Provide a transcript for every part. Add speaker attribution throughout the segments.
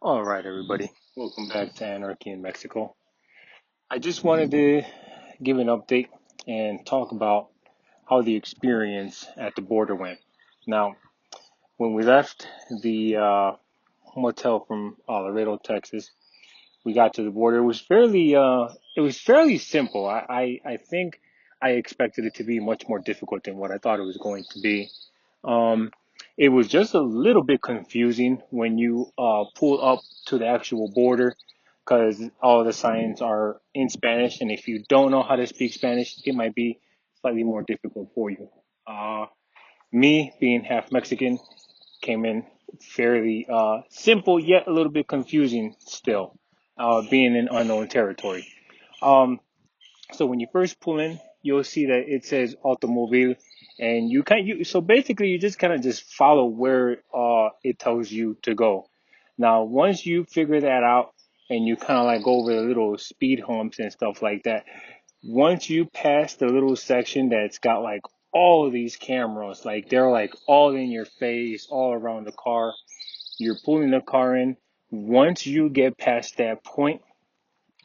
Speaker 1: All right, everybody. Welcome back to Anarchy in Mexico. I just wanted to give an update and talk about how the experience at the border went. Now, when we left the motel from Laredo, Texas, we got to the border. It was fairly simple. I think I expected it to be much more difficult than what I thought it was going to be. Um, it was just a little bit confusing when you pull up to the actual border because all the signs are in Spanish, and if you don't know how to speak Spanish, it might be slightly more difficult for you. Uh, Me being half Mexican came in fairly simple, yet a little bit confusing still, being in unknown territory. Um, so when you first pull in, you'll see that it says automobile, and so basically you just kind of just follow where it tells you to go. Now, once you figure that out and you kind of like go over the little speed humps and stuff like that, once you pass the little section that's got like all of these cameras, like they're like all in your face, all around the car, you're pulling the car in. Once you get past that point,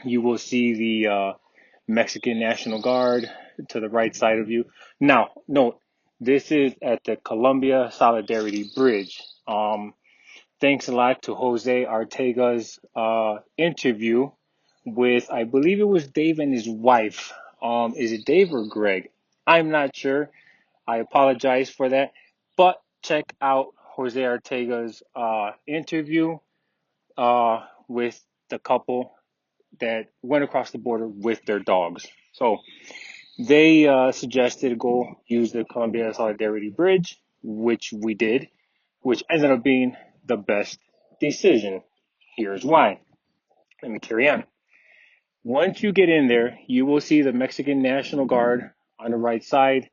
Speaker 1: you will see the Mexican National Guard to the right side of you. Now, note, this is at the Colombia Solidarity Bridge. Thanks a lot to Jose Artega's interview with, I believe it was Dave and his wife. Is it Dave or Greg? I'm not sure. I apologize for that. But check out Jose Artega's interview with the couple that went across the border with their dogs. So they suggested go use the Columbia Solidarity Bridge, which we did, which ended up being the best decision. Here's why. Let me carry on. Once you get in there, you will see the Mexican National Guard on the right side.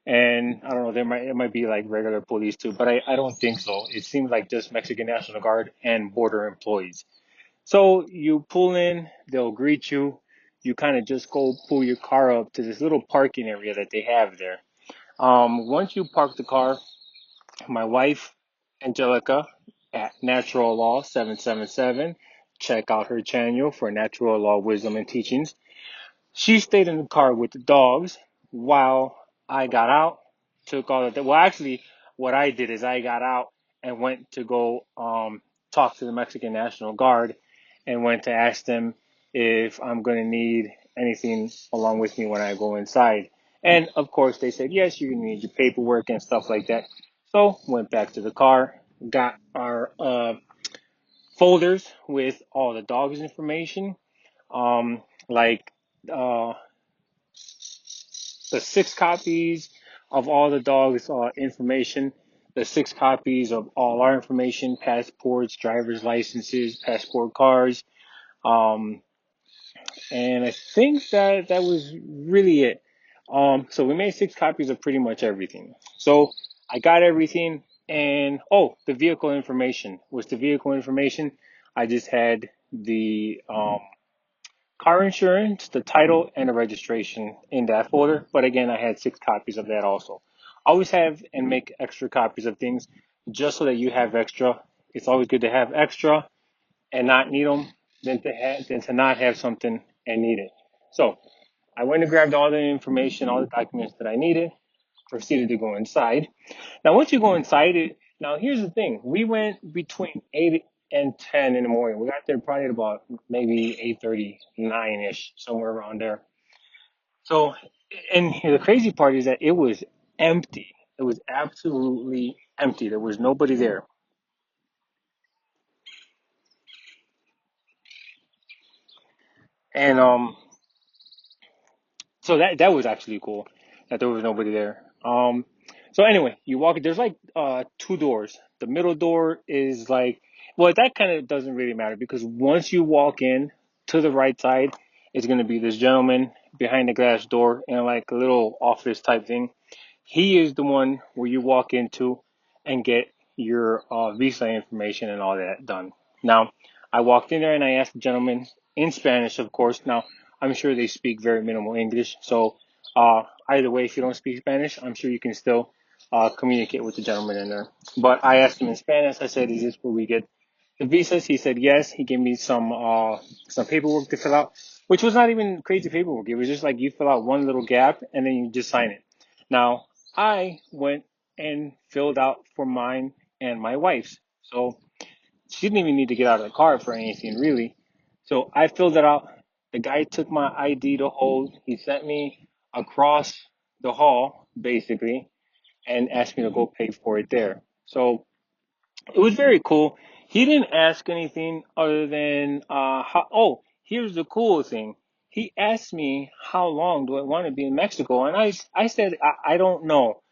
Speaker 1: And I don't know, it might be like regular police too, but I don't think so. It seems like just Mexican National Guard and border employees. So you pull in, they'll greet you. You kind of just go pull your car up to this little parking area that they have there. Once you park the car, my wife, Angelica, at Natural Law 777, check out her channel for natural law wisdom and teachings. She stayed in the car with the dogs while I got out, took all of that. Well, actually, what I did is I got out and went to go talk to the Mexican National Guard and went to ask them if I'm going to need anything along with me when I go inside. And of course, they said, yes, you're going to need your paperwork and stuff like that. So, went back to the car, got our folders with all the dogs' information, like uh, the 6 copies of all the dogs' information, the 6 copies of all our information, passports, driver's licenses, passport cards, um, and I think that was really it. So we made 6 copies of pretty much everything. So I got everything, and the vehicle information was the vehicle information. I just had the car insurance, the title, and the registration in that folder. But again, I had 6 copies of that also. Always have and make extra copies of things just so that you have extra. It's always good to have extra and not need them than to not have something and need it. So I went and grabbed all the information, all the documents that I needed, proceeded to go inside. Now, once you go inside it, now here's the thing. We went between 8 and 10 in the morning. We got there probably at about maybe 8:39-ish, somewhere around there. So, and the crazy part is that it was empty. It was absolutely empty. There was nobody there. And so that was actually cool that there was nobody there. So anyway, you walk. There's like 2 doors. The middle door is like, well, that kind of doesn't really matter because once you walk in to the right side, it's gonna be this gentleman behind the glass door in like a little office type thing. He is the one where you walk into and get your visa information and all that done. Now, I walked in there and I asked the gentleman in Spanish, of course. Now, I'm sure they speak very minimal English. So, either way, if you don't speak Spanish, I'm sure you can still communicate with the gentleman in there. But I asked him in Spanish. I said, "Is this where we get the visas. He said yes. He gave me some paperwork to fill out, which was not even crazy paperwork. It was just like you fill out one little gap and then you just sign it. Now I went and filled out for mine and my wife's. So she didn't even need to get out of the car for anything really. So I filled it out. The guy took my ID to hold. He sent me across the hall basically and asked me to go pay for it there. So it was very cool. He didn't ask anything other than oh, here's the cool thing. He asked me how long do I want to be in Mexico, and I said I don't know.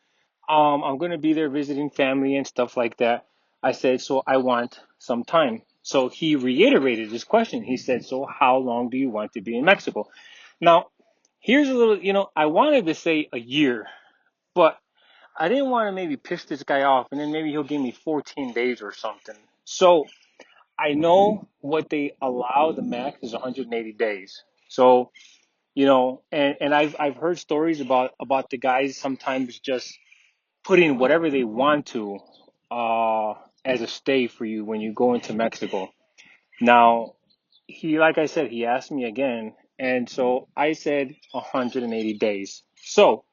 Speaker 1: I'm gonna be there visiting family and stuff like that. I said so I want some time. So he reiterated his question. He said, so how long do you want to be in Mexico? Now, here's a little, I wanted to say a year, but I didn't want to maybe piss this guy off and then maybe he'll give me 14 days or something. So I know what they allow, the max is 180 days. So, and I've heard stories about the guys sometimes just putting whatever they want to uh as a stay for you when you go into Mexico. Now, like I said, he asked me again, and so I said 180 days. So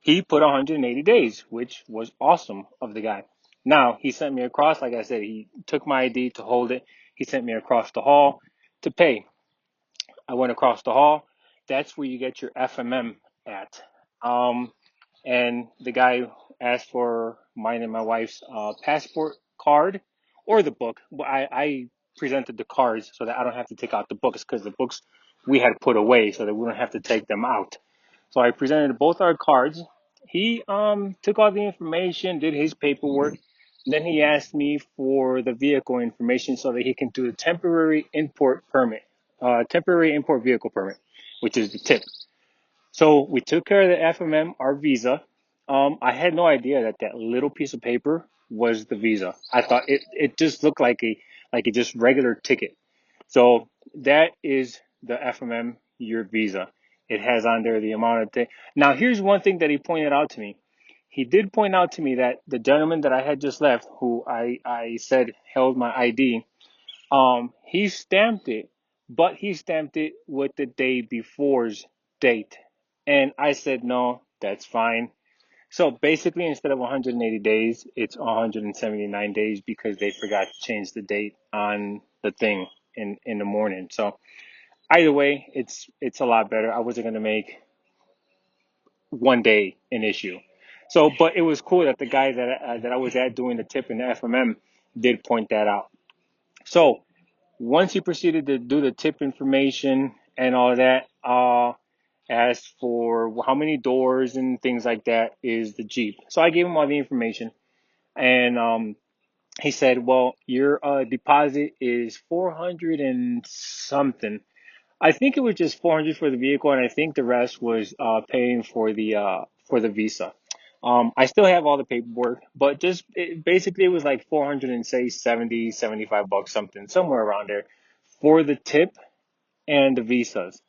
Speaker 1: he put 180 days, which was awesome of the guy. Now, he sent me across, like I said, he took my ID to hold it. He sent me across the hall to pay. I went across the hall. That's where you get your FMM at. Um, and the guy asked for mine and my wife's passport card or the book. I presented the cards so that I don't have to take out the books because the books we had put away so that we don't have to take them out. So I presented both our cards. He took all the information, did his paperwork. Then he asked me for the vehicle information so that he can do the temporary import vehicle permit, which is the tip. So we took care of the FMM, our visa. I had no idea that that little piece of paper was the visa. I thought it just looked like a just regular ticket. So that is the FMM your visa. It has on there the amount of thing. Now here's one thing that he pointed out to me. He did point out to me that the gentleman that I had just left, who I said held my ID, he stamped it, but he stamped it with the day before's date. And I said, no, that's fine. So basically, instead of 180 days, it's 179 days because they forgot to change the date on the thing in the morning. So either way, it's a lot better. I wasn't gonna make one day an issue. So, but it was cool that the guy that I was at doing the tip in the FMM did point that out. So once he proceeded to do the tip information and all that, asked for how many doors and things like that is the Jeep. So I gave him all the information, and he said, "Well, your deposit is 400 and something. I think it was just 400 for the vehicle, and I think the rest was paying for the visa." I still have all the paperwork, but basically it was like 400 and say 70, 75 bucks, something, somewhere around there for the tip and the visas.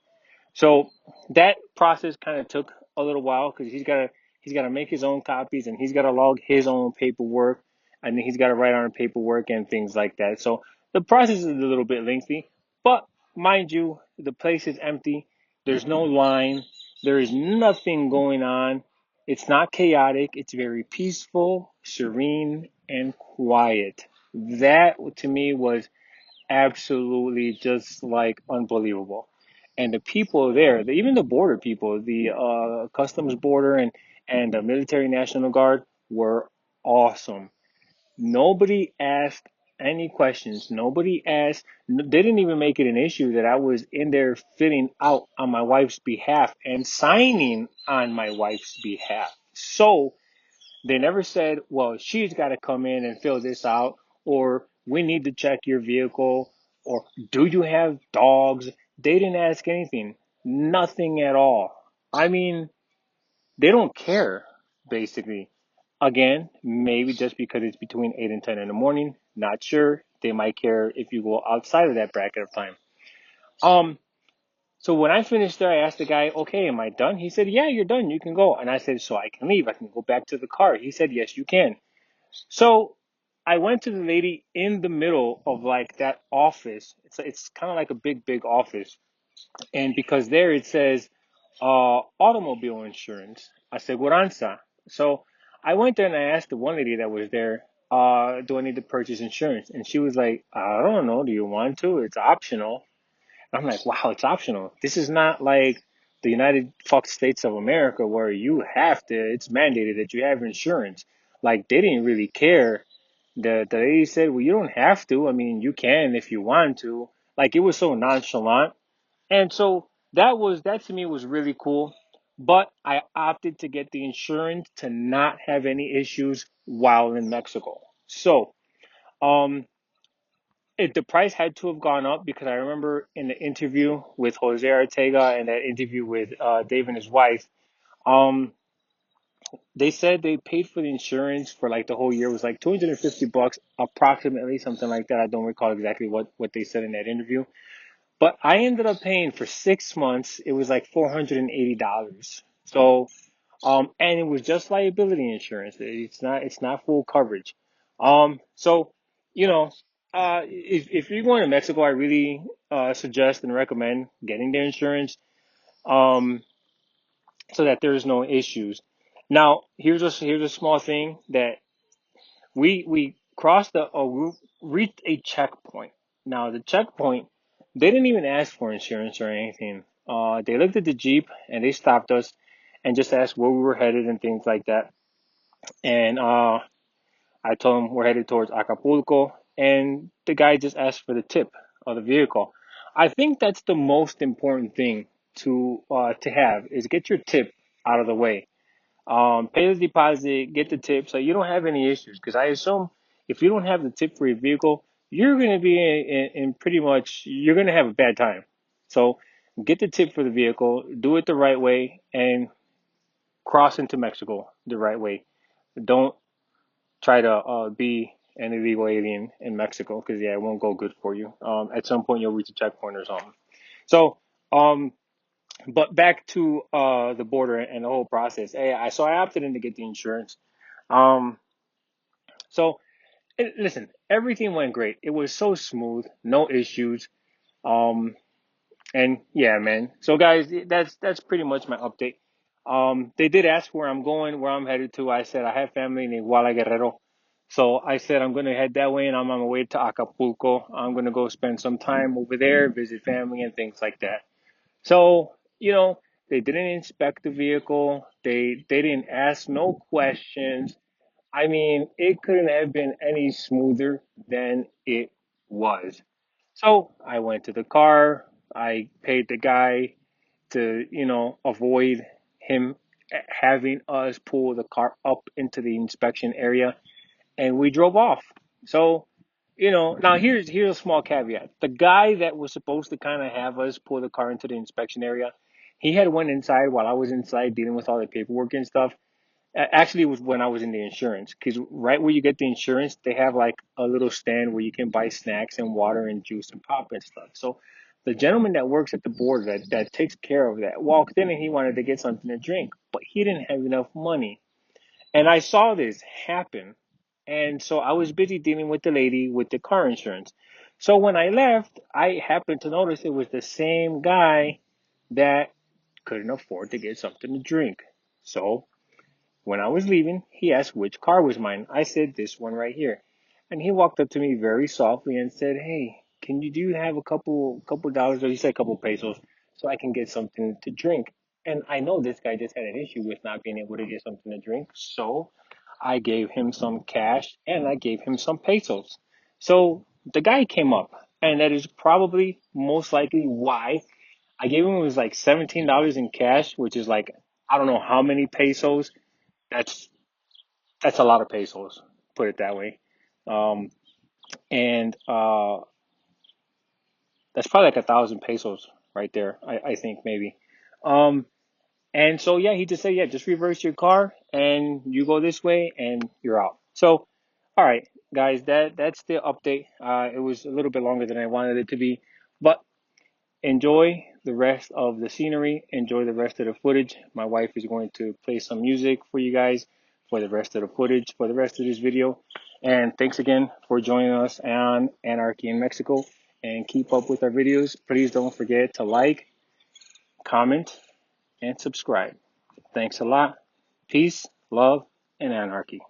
Speaker 1: So that process kind of took a little while because he's got to make his own copies and he's got to log his own paperwork and then he's got to write on paperwork and things like that. So the process is a little bit lengthy, but mind you, the place is empty. There's no line. There is nothing going on. It's not chaotic. It's very peaceful, serene, and quiet. That to me was absolutely just like unbelievable. And the people there, even the border people, the customs border and the military national guard were awesome. Nobody asked any questions. Nobody asked. They didn't even make it an issue that I was in there filling out on my wife's behalf and signing on my wife's behalf. So they never said, well, she's got to come in and fill this out, or we need to check your vehicle, or do you have dogs? They didn't ask anything. Nothing at all. I mean, they don't care, basically. Again, maybe just because it's between 8 and 10 in the morning. Not sure. They might care if you go outside of that bracket of time. Um, so when I finished there, I asked the guy, okay, am I done? He said, yeah, you're done. You can go. And I said, so I can leave. I can go back to the car. He said, yes, you can. So I went to the lady in the middle of like that office. It's kind of like a big office, and because there it says automobile insurance, aseguranza. So I went there and I asked the one lady that was there, do I need to purchase insurance? And she was like, I don't know, do you want to? It's optional. I'm like, wow, it's optional. This is not like the United fuck States of America where you have to, it's mandated that you have insurance. Like they didn't really care. The lady said, well, you don't have to. I mean, you can if you want to. Like it was so nonchalant. And so that to me was really cool. But I opted to get the insurance to not have any issues while in Mexico. So, um, the price had to have gone up because I remember in the interview with Jose Ortega and that interview with Dave and his wife, um, they said they paid for the insurance for like the whole year. It was like $250 approximately, something like that. I don't recall exactly what they said in that interview. But I ended up paying for 6 months. It was like $480. So, and it was just liability insurance. It's not full coverage. So, you know, if you're going to Mexico, I really suggest and recommend getting their insurance, um, so that there's no issues. Now, here's a small thing that we crossed we reached a checkpoint. Now the checkpoint, they didn't even ask for insurance or anything. They looked at the Jeep and they stopped us and just asked where we were headed and things like that. And I told them we're headed towards Acapulco, and the guy just asked for the tip of the vehicle. I think that's the most important thing to have is get your tip out of the way. Pay the deposit, get the tip, so you don't have any issues. Because I assume if you don't have the tip for your vehicle, you're going to be in pretty much, you're going to have a bad time. So get the tip for the vehicle, do it the right way, and cross into Mexico the right way. Don't try to be an illegal alien in Mexico because, yeah, it won't go good for you. At some point, you'll reach a checkpoint or something. So, um, but back to the border and the whole process. So I opted in to get the insurance. Um, so listen, everything went great. It was so smooth, no issues. Um, and yeah, man. So guys, that's pretty much my update. They did ask where I'm going, where I'm headed to. I said I have family in Iguala Guerrero. So I said I'm gonna head that way and I'm on my way to Acapulco. I'm gonna go spend some time over there, visit family and things like that. So, they didn't inspect the vehicle. They didn't ask no questions. I mean, it couldn't have been any smoother than it was. So I went to the car. I paid the guy to, avoid him having us pull the car up into the inspection area, and we drove off. So, now here's a small caveat. The guy that was supposed to kind of have us pull the car into the inspection area, he had went inside while I was inside dealing with all the paperwork and stuff. Actually, it was when I was in the insurance, because right where you get the insurance, they have like a little stand where you can buy snacks and water and juice and pop and stuff. So the gentleman that works at the border that takes care of that walked in and he wanted to get something to drink, but he didn't have enough money. And I saw this happen. And so I was busy dealing with the lady with the car insurance. So when I left, I happened to notice it was the same guy that couldn't afford to get something to drink. So when I was leaving, he asked which car was mine. I said this one right here. And he walked up to me very softly and said, "Hey, do you have a couple dollars," or he said a couple pesos, "so I can get something to drink?" And I know this guy just had an issue with not being able to get something to drink. So I gave him some cash and I gave him some pesos. So the guy came up, and that is probably most likely why I gave him, it was like $17 in cash, which is like, I don't know how many pesos. That's that's a lot of pesos, put it that way. Um, and that's probably like 1,000 pesos right there. I think maybe. Um, and so yeah, he just said, yeah, just reverse your car and you go this way and you're out. So, all right, guys, that's the update. It was a little bit longer than I wanted it to be, but enjoy the rest of the scenery. Enjoy the rest of the footage. My wife is going to play some music for you guys for the rest of the footage, for the rest of this video. And thanks again for joining us on Anarchy in Mexico. And keep up with our videos. Please don't forget to like, comment, and subscribe. Thanks a lot. Peace, love, and anarchy.